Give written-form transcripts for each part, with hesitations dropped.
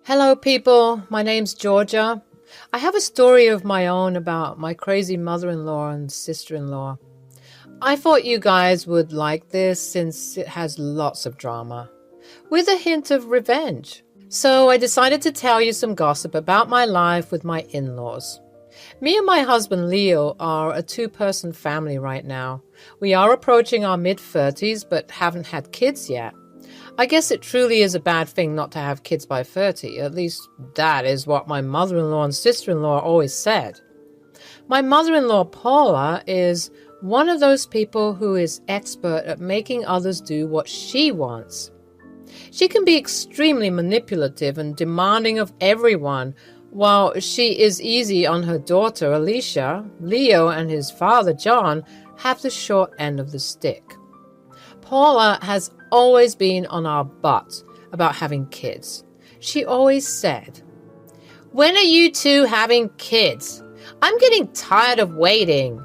Hello, people. My name's Georgia. I have a story of my own about my crazy mother-in-law and sister-in-law. I thought you guys would like this since it has lots of drama, with a hint of revenge. So I decided to tell you some gossip about my life with my in-laws. Me and my husband Leo are a two-person family right now. We are approaching our mid-30s but haven't had kids yet. I guess it truly is a bad thing not to have kids by 30. At least that is what my mother-in-law and sister-in-law always said. My mother-in-law Paula is one of those people who is expert at making others do what she wants. She can be extremely manipulative and demanding of everyone, while she is easy on her daughter Alicia. Leo and his father John have the short end of the stick. Paula has always been on our butt about having kids. She always said, "When are you two having kids? I'm getting tired of waiting."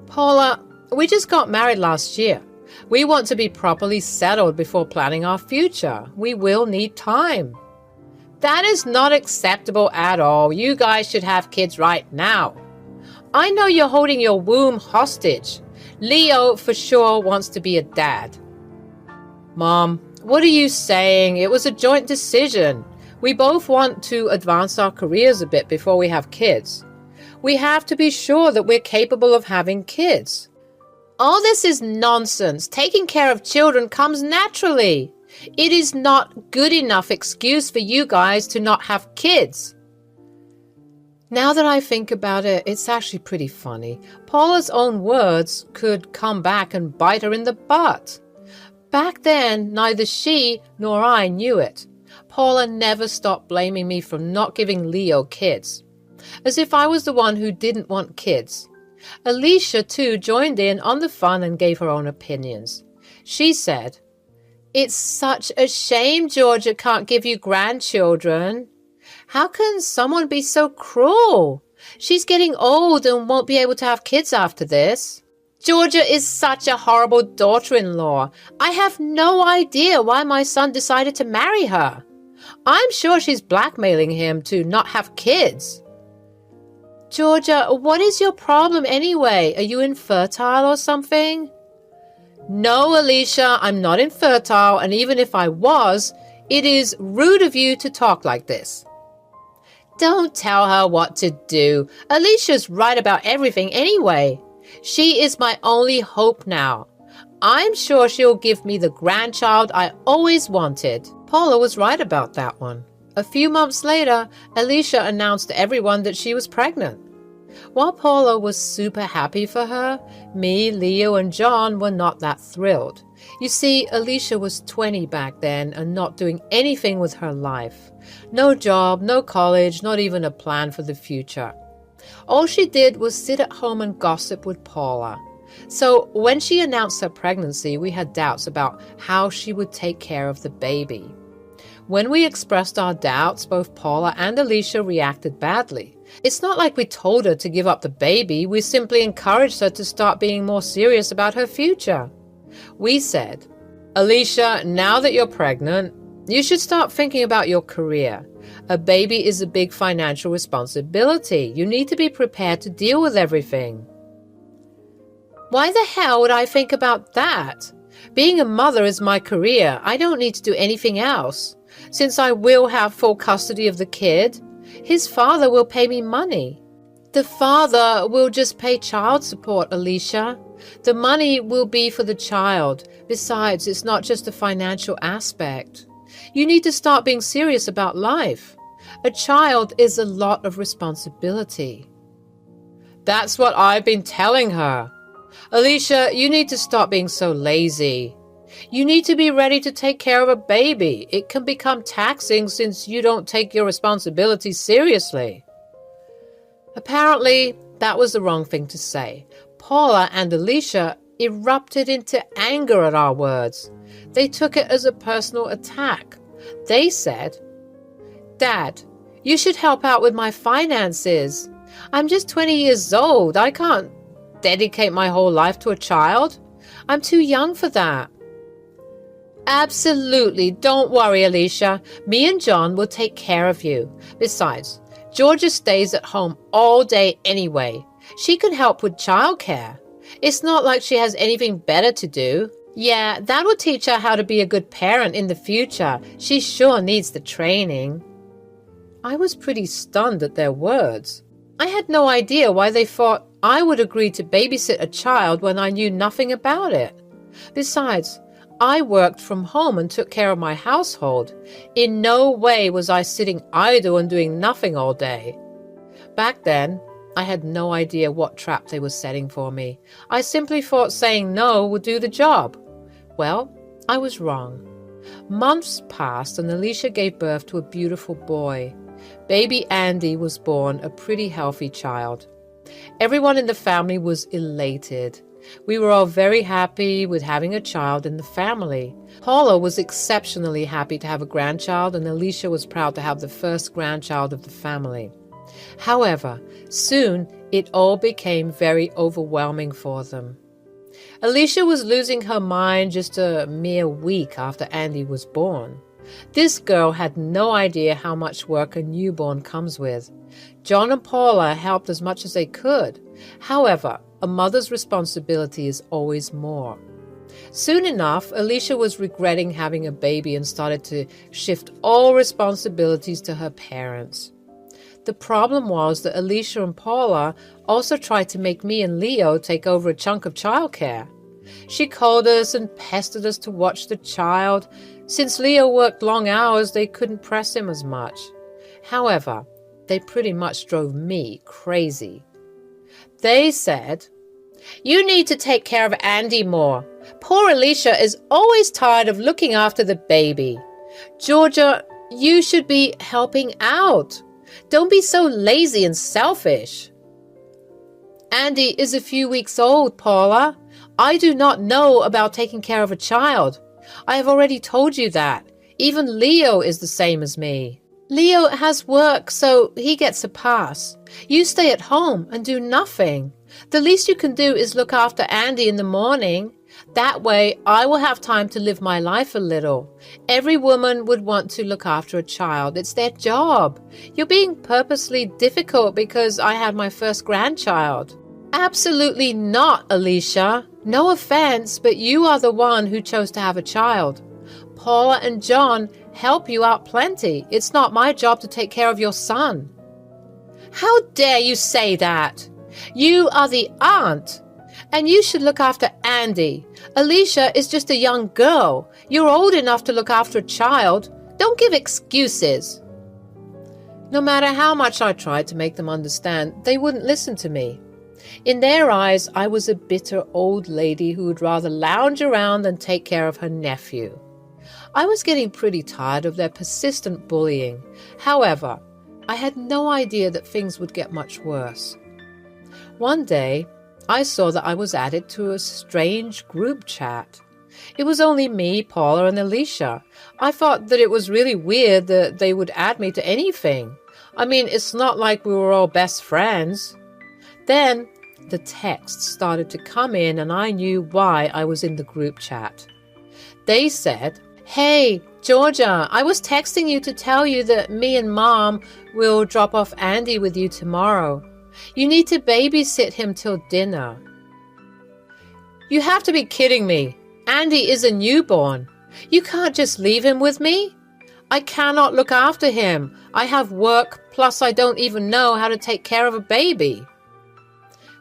Paula, we just got married last year. We want to be properly settled before planning our future. We will need time. That is not acceptable at all. You guys should have kids right now. I know you're holding your womb hostage. Leo for sure wants to be a dad. Mom, what are you saying? It was a joint decision. We both want to advance our careers a bit before we have kids. We have to be sure that we're capable of having kids. All this is nonsense. Taking care of children comes naturally. It is not good enough excuse for you guys to not have kids. Now that I think about it, it's actually pretty funny. Paula's own words could come back and bite her in the butt. Back then, neither she nor I knew it. Paula never stopped blaming me for not giving Leo kids, as if I was the one who didn't want kids. Alicia, too, joined in on the fun and gave her own opinions. She said, "It's such a shame Georgia can't give you grandchildren. How can someone be so cruel? She's getting old and won't be able to have kids after this. Georgia is such a horrible daughter-in-law. I have no idea why my son decided to marry her. I'm sure she's blackmailing him to not have kids." Georgia, what is your problem anyway? Are you infertile or something? No, Alicia, I'm not infertile, and even if I was, it is rude of you to talk like this. Don't tell her what to do. Alicia's right about everything anyway. She is my only hope now. I'm sure she'll give me the grandchild I always wanted. Paula was right about that one. A few months later, Alicia announced to everyone that she was pregnant. While Paula was super happy for her, me, Leo, and John were not that thrilled. You see, Alicia was 20 back then and not doing anything with her life. No job, no college, not even a plan for the future. All she did was sit at home and gossip with Paula. So when she announced her pregnancy, we had doubts about how she would take care of the baby. When we expressed our doubts, both Paula and Alicia reacted badly. It's not like we told her to give up the baby. We simply encouraged her to start being more serious about her future. We said, "Alicia, now that you're pregnant, you should start thinking about your career. A baby is a big financial responsibility. You need to be prepared to deal with everything." Why the hell would I think about that? Being a mother is my career. I don't need to do anything else. Since I will have full custody of the kid, his father will pay me money. The father will just pay child support, Alicia. The money will be for the child. Besides, it's not just a financial aspect. You need to start being serious about life. A child is a lot of responsibility. That's what I've been telling her. Alicia, you need to stop being so lazy. You need to be ready to take care of a baby. It can become taxing since you don't take your responsibilities seriously. Apparently, that was the wrong thing to say. Paula and Alicia erupted into anger at our words. They took it as a personal attack. They said, "Dad, you should help out with my finances. I'm just 20 years old. I can't dedicate my whole life to a child. I'm too young for that." Absolutely. Don't worry, Alicia. Me and John will take care of you. Besides, Georgia stays at home all day anyway. She can help with childcare. It's not like she has anything better to do. Yeah, that will teach her how to be a good parent in the future. She sure needs the training. I was pretty stunned at their words. I had no idea why they thought I would agree to babysit a child when I knew nothing about it. Besides, I worked from home and took care of my household. In no way was I sitting idle and doing nothing all day. Back then, I had no idea what trap they were setting for me. I simply thought saying no would do the job. Well, I was wrong. Months passed and Alicia gave birth to a beautiful boy. Baby Andy was born, a pretty healthy child. Everyone in the family was elated. We were all very happy with having a child in the family. Paula was exceptionally happy to have a grandchild, and Alicia was proud to have the first grandchild of the family. However, soon it all became very overwhelming for them. Alicia was losing her mind just a mere week after Andy was born. This girl had no idea how much work a newborn comes with. John and Paula helped as much as they could. However, a mother's responsibility is always more. Soon enough, Alicia was regretting having a baby and started to shift all responsibilities to her parents. The problem was that Alicia and Paula also tried to make me and Leo take over a chunk of childcare. She called us and pestered us to watch the child. Since Leo worked long hours, they couldn't press him as much. However, they pretty much drove me crazy. They said, "You need to take care of Andy more. Poor Alicia is always tired of looking after the baby. Georgia, you should be helping out. Don't be so lazy and selfish." "Andy is a few weeks old, Paula. I do not know about taking care of a child. I have already told you that. Even Leo is the same as me." "Leo has work, so he gets a pass. You stay at home and do nothing. The least you can do is look after Andy in the morning. That way, I will have time to live my life a little. Every woman would want to look after a child. It's their job. You're being purposely difficult because I had my first grandchild." "Absolutely not, Alicia. No offense, but you are the one who chose to have a child. Paula and John help you out plenty. It's not my job to take care of your son." "How dare you say that? You are the aunt, and you should look after Andy. Alicia is just a young girl. You're old enough to look after a child. Don't give excuses." No matter how much I tried to make them understand, they wouldn't listen to me. In their eyes, I was a bitter old lady who would rather lounge around than take care of her nephew. I was getting pretty tired of their persistent bullying. However, I had no idea that things would get much worse. One day, I saw that I was added to a strange group chat. It was only me, Paula, and Alicia. I thought that it was really weird that they would add me to anything. I mean, it's not like we were all best friends. Then, the texts started to come in and I knew why I was in the group chat. They said, "Hey, Georgia, I was texting you to tell you that me and Mom will drop off Andy with you tomorrow. You need to babysit him till dinner." "You have to be kidding me. Andy is a newborn. You can't just leave him with me. I cannot look after him. I have work, plus I don't even know how to take care of a baby."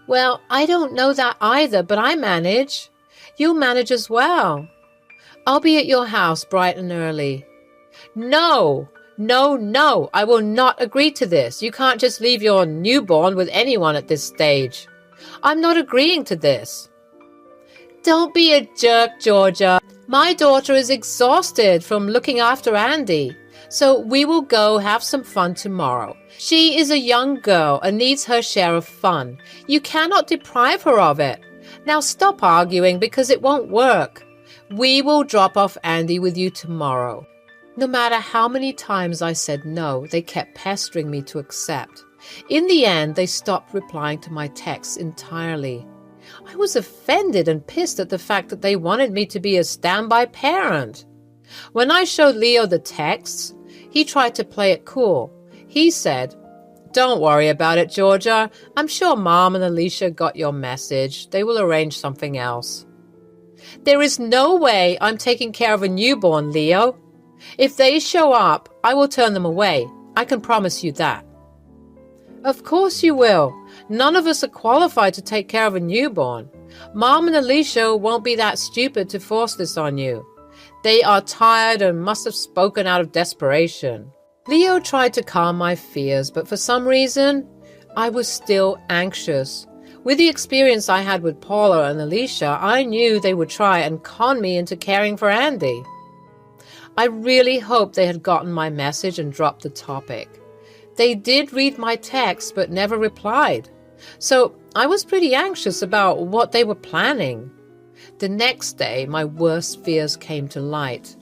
"Well, I don't know that either, but I manage. You'll manage as well. I'll be at your house bright and early." No, I will not agree to this. You can't just leave your newborn with anyone at this stage. I'm not agreeing to this. Don't be a jerk, Georgia. My daughter is exhausted from looking after Andy, so we will go have some fun tomorrow. She is a young girl and needs her share of fun. You cannot deprive her of it. Now stop arguing because it won't work. We will drop off Andy with you tomorrow. No matter how many times I said no, they kept pestering me to accept. In the end, they stopped replying to my texts entirely. I was offended and pissed at the fact that they wanted me to be a standby parent. When I showed Leo the texts, he tried to play it cool. He said, "Don't worry about it, Georgia. I'm sure Mom and Alicia got your message. They will arrange something else." There is no way I'm taking care of a newborn, Leo. If they show up, I will turn them away. I can promise you that. Of course you will. None of us are qualified to take care of a newborn. Mom and Alicia won't be that stupid to force this on you. They are tired and must have spoken out of desperation. Leo tried to calm my fears, but for some reason, I was still anxious. With the experience I had with Paula and Alicia, I knew they would try and con me into caring for Andy. I really hoped they had gotten my message and dropped the topic. They did read my text but never replied, so I was pretty anxious about what they were planning. The next day, my worst fears came to light.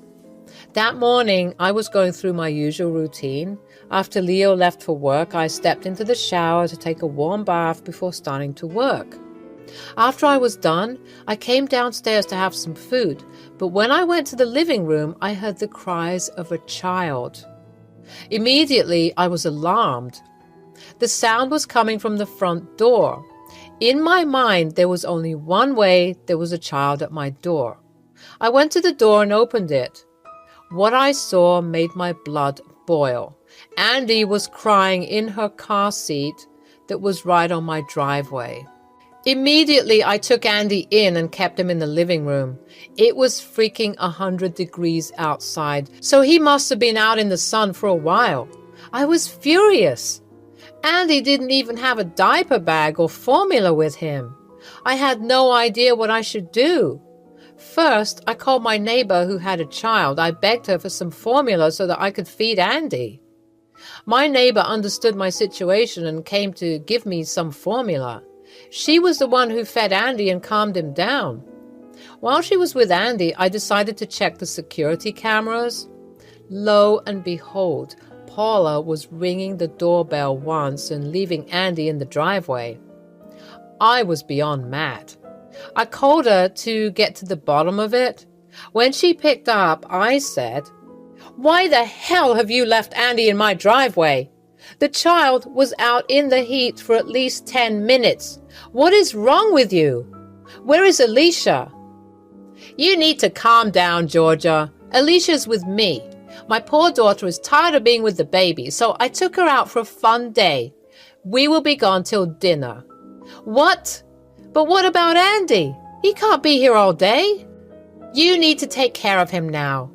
That morning, I was going through my usual routine. After Leo left for work, I stepped into the shower to take a warm bath before starting to work. After I was done, I came downstairs to have some food, but when I went to the living room, I heard the cries of a child. Immediately, I was alarmed. The sound was coming from the front door. In my mind, there was only one way there was a child at my door. I went to the door and opened it. What I saw made my blood boil. Andy was crying in her car seat that was right on my driveway. Immediately, I took Andy in and kept him in the living room. It was freaking 100 degrees outside, so he must have been out in the sun for a while. I was furious. Andy didn't even have a diaper bag or formula with him. I had no idea what I should do. First, I called my neighbor who had a child. I begged her for some formula so that I could feed Andy. My neighbor understood my situation and came to give me some formula. She was the one who fed Andy and calmed him down. While she was with Andy, I decided to check the security cameras. Lo and behold, Paula was ringing the doorbell once and leaving Andy in the driveway. I was beyond mad. I called her to get to the bottom of it. When she picked up, I said, "Why the hell have you left Andy in my driveway? The child was out in the heat for at least 10 minutes. What is wrong with you? Where is Alicia?" "You need to calm down, Georgia. Alicia's with me. My poor daughter is tired of being with the baby, so I took her out for a fun day. We will be gone till dinner." "What? But what about Andy? He can't be here all day." "You need to take care of him now.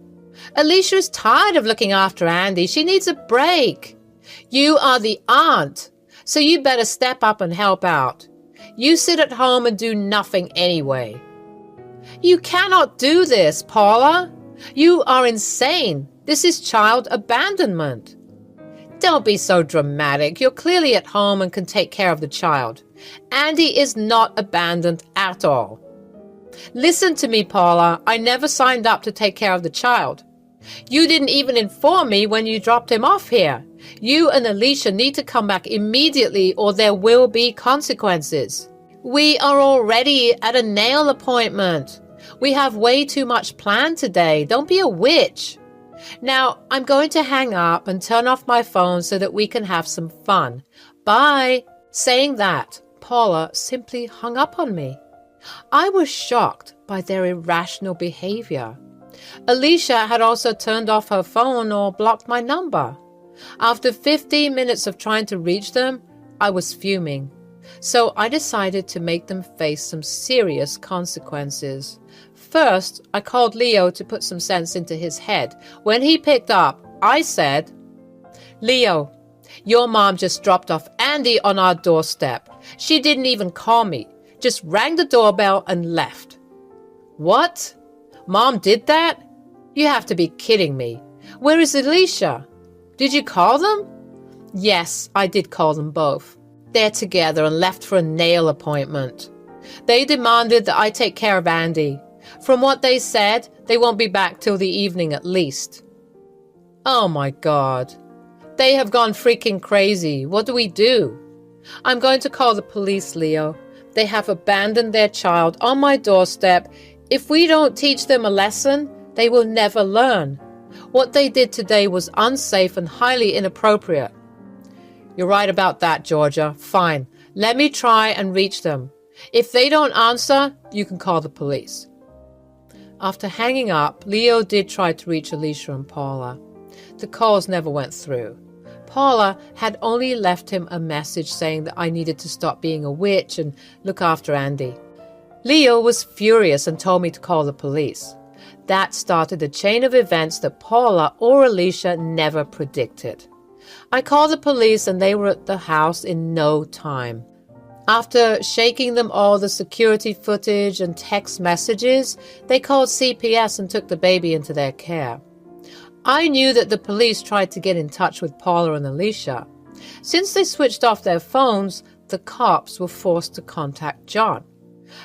Alicia is tired of looking after Andy. She needs a break. You are the aunt, so you better step up and help out. You sit at home and do nothing anyway." "You cannot do this, Paula. You are insane. This is child abandonment." "Don't be so dramatic. You're clearly at home and can take care of the child. Andy is not abandoned at all." "Listen to me, Paula. I never signed up to take care of the child. You didn't even inform me when you dropped him off here. You and Alicia need to come back immediately or there will be consequences. We are already at a nail appointment. We have way too much planned today. Don't be a witch. Now, I'm going to hang up and turn off my phone so that we can have some fun. Bye." Saying that, Paula simply hung up on me. I was shocked by their irrational behavior. Alicia had also turned off her phone or blocked my number. After 15 minutes of trying to reach them, I was fuming. So I decided to make them face some serious consequences. First, I called Leo to put some sense into his head. When he picked up, I said, "Leo, your mom just dropped off Andy on our doorstep. She didn't even call me, just rang the doorbell and left." "What? Mom did that? You have to be kidding me. Where is Alicia? Did you call them?" "Yes, I did call them both. They're together and left for a nail appointment. They demanded that I take care of Andy. From what they said, they won't be back till the evening at least." Oh my God. They have gone freaking crazy. What do we do? "I'm going to call the police, Leo. They have abandoned their child on my doorstep. If we don't teach them a lesson, They will never learn. What they did today was unsafe and highly inappropriate. You're right about that, Georgia. Fine. Let me try and reach them. If they don't answer, you can call the police. After hanging up, Leo did try to reach Alicia and Paula. The calls never went through. Paula had only left him a message saying that I needed to stop being a witch and look after Andy. Leo was furious and told me to call the police. That started a chain of events that Paula or Alicia never predicted. I called the police and they were at the house in no time. After shaking them all the security footage and text messages, they called CPS and took the baby into their care. I knew that the police tried to get in touch with Paula and Alicia. Since they switched off their phones, the cops were forced to contact John.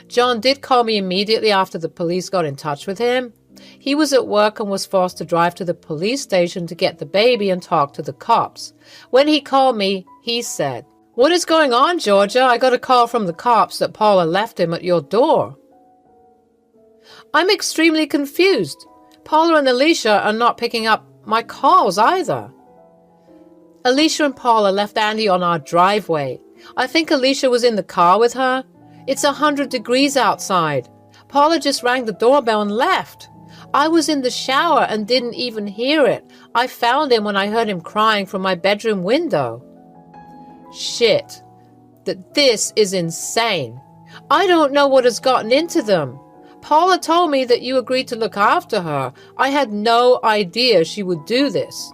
John did call me immediately after the police got in touch with him. He was at work and was forced to drive to the police station to get the baby and talk to the cops. When he called me, he said, "What is going on, Georgia? I got a call from the cops that Paula left him at your door." I'm extremely confused. Paula and Alicia are not picking up my calls either. Alicia and Paula left Andy on our driveway. I think Alicia was in the car with her. It's 100 degrees outside. Paula just rang the doorbell and left. I was in the shower and didn't even hear it. I found him when I heard him crying from my bedroom window. Shit. This is insane. I don't know what has gotten into them. Paula told me that you agreed to look after her. I had no idea she would do this.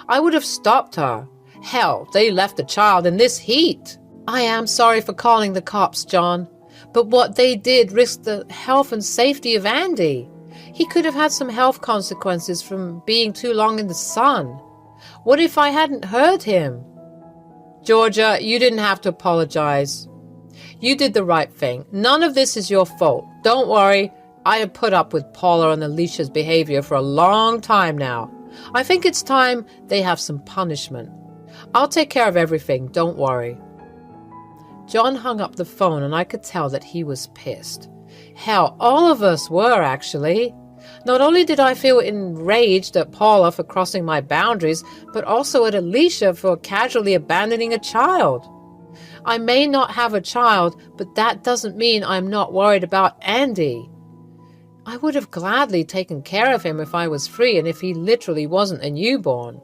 I would have stopped her. Hell, they left the child in this heat. I am sorry for calling the cops, John, but what they did risked the health and safety of Andy. He could have had some health consequences from being too long in the sun. What if I hadn't heard him? Georgia, you didn't have to apologize. You did the right thing. None of this is your fault. Don't worry. I have put up with Paula and Alicia's behavior for a long time now. I think it's time they have some punishment. I'll take care of everything. Don't worry. John hung up the phone and I could tell that he was pissed. Hell, all of us were, actually. Not only did I feel enraged at Paula for crossing my boundaries, but also at Alicia for casually abandoning a child. I may not have a child, but that doesn't mean I'm not worried about Andy. I would have gladly taken care of him if I was free and if he literally wasn't a newborn.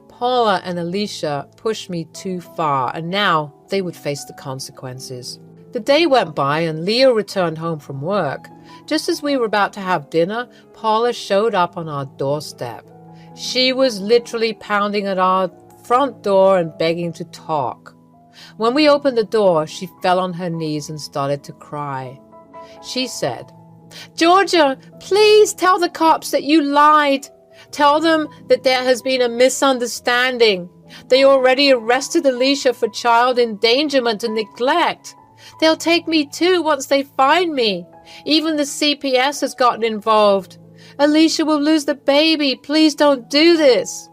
Paula and Alicia pushed me too far, and now they would face the consequences. The day went by and Leo returned home from work. Just as we were about to have dinner, Paula showed up on our doorstep. She was literally pounding at our front door and begging to talk. When we opened the door, she fell on her knees and started to cry. She said, "Georgia, please tell the cops that you lied. Tell them that there has been a misunderstanding. They already arrested Alicia for child endangerment and neglect. They'll take me too once they find me. Even the CPS has gotten involved. Alicia will lose the baby. Please don't do this."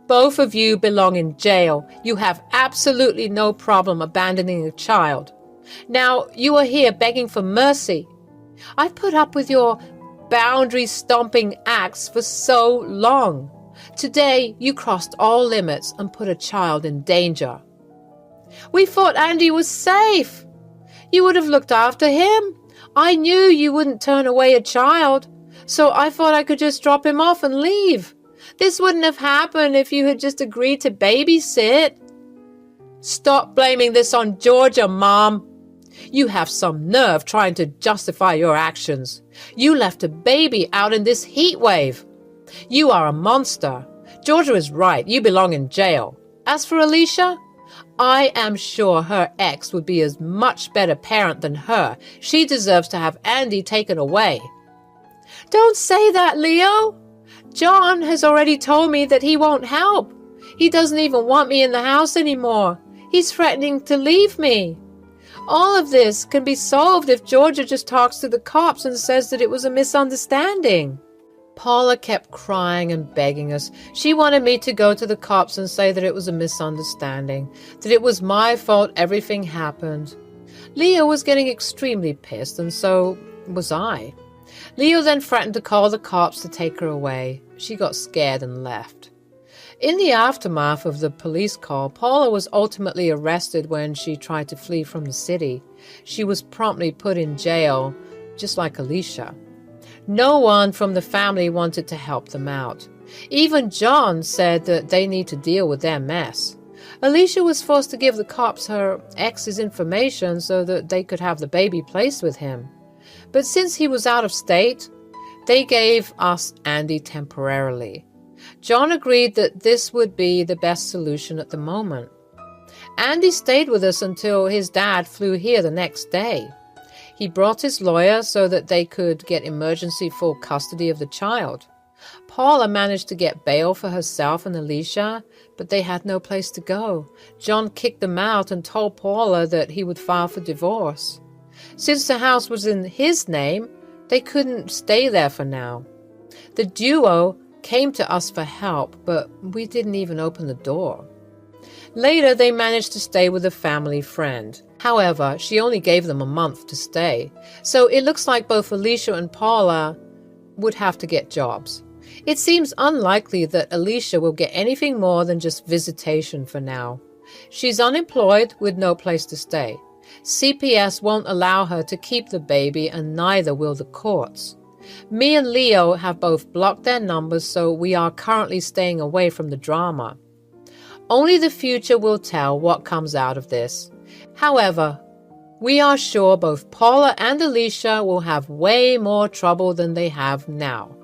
Both of you belong in jail. You have absolutely no problem abandoning a child. Now you are here begging for mercy. I've put up with your boundary-stomping acts for so long. Today you crossed all limits and put a child in danger. We thought Andy was safe. You would have looked after him. I knew you wouldn't turn away a child, so I thought I could just drop him off and leave. This wouldn't have happened if you had just agreed to babysit. Stop blaming this on Georgia, Mom. You have some nerve trying to justify your actions. You left a baby out in this heat wave. You are a monster. Georgia is right. You belong in jail. As for Alicia, I am sure her ex would be a much better parent than her. She deserves to have Andy taken away. Don't say that, Leo. John has already told me that he won't help. He doesn't even want me in the house anymore. He's threatening to leave me. All of this can be solved if Georgia just talks to the cops and says that it was a misunderstanding. Paula kept crying and begging us. She wanted me to go to the cops and say that it was a misunderstanding, that it was my fault everything happened. Leo was getting extremely pissed, and so was I. Leo then threatened to call the cops to take her away. She got scared and left. In the aftermath of the police call, Paula was ultimately arrested when she tried to flee from the city. She was promptly put in jail, just like Alicia. No one from the family wanted to help them out. Even John said that they need to deal with their mess. Alicia was forced to give the cops her ex's information so that they could have the baby placed with him. But since he was out of state, they gave us Andy temporarily. John agreed that this would be the best solution at the moment. Andy stayed with us until his dad flew here the next day. He brought his lawyer so that they could get emergency full custody of the child. Paula managed to get bail for herself and Alicia, but they had no place to go. John kicked them out and told Paula that he would file for divorce. Since the house was in his name, they couldn't stay there for now. The duo came to us for help, but we didn't even open the door. Later, they managed to stay with a family friend. However, she only gave them a month to stay, so it looks like both Alicia and Paula would have to get jobs. It seems unlikely that Alicia will get anything more than just visitation for now. She's unemployed with no place to stay. CPS won't allow her to keep the baby, and neither will the courts. Me and Leo have both blocked their numbers, so we are currently staying away from the drama. Only the future will tell what comes out of this. However, we are sure both Paula and Alicia will have way more trouble than they have now.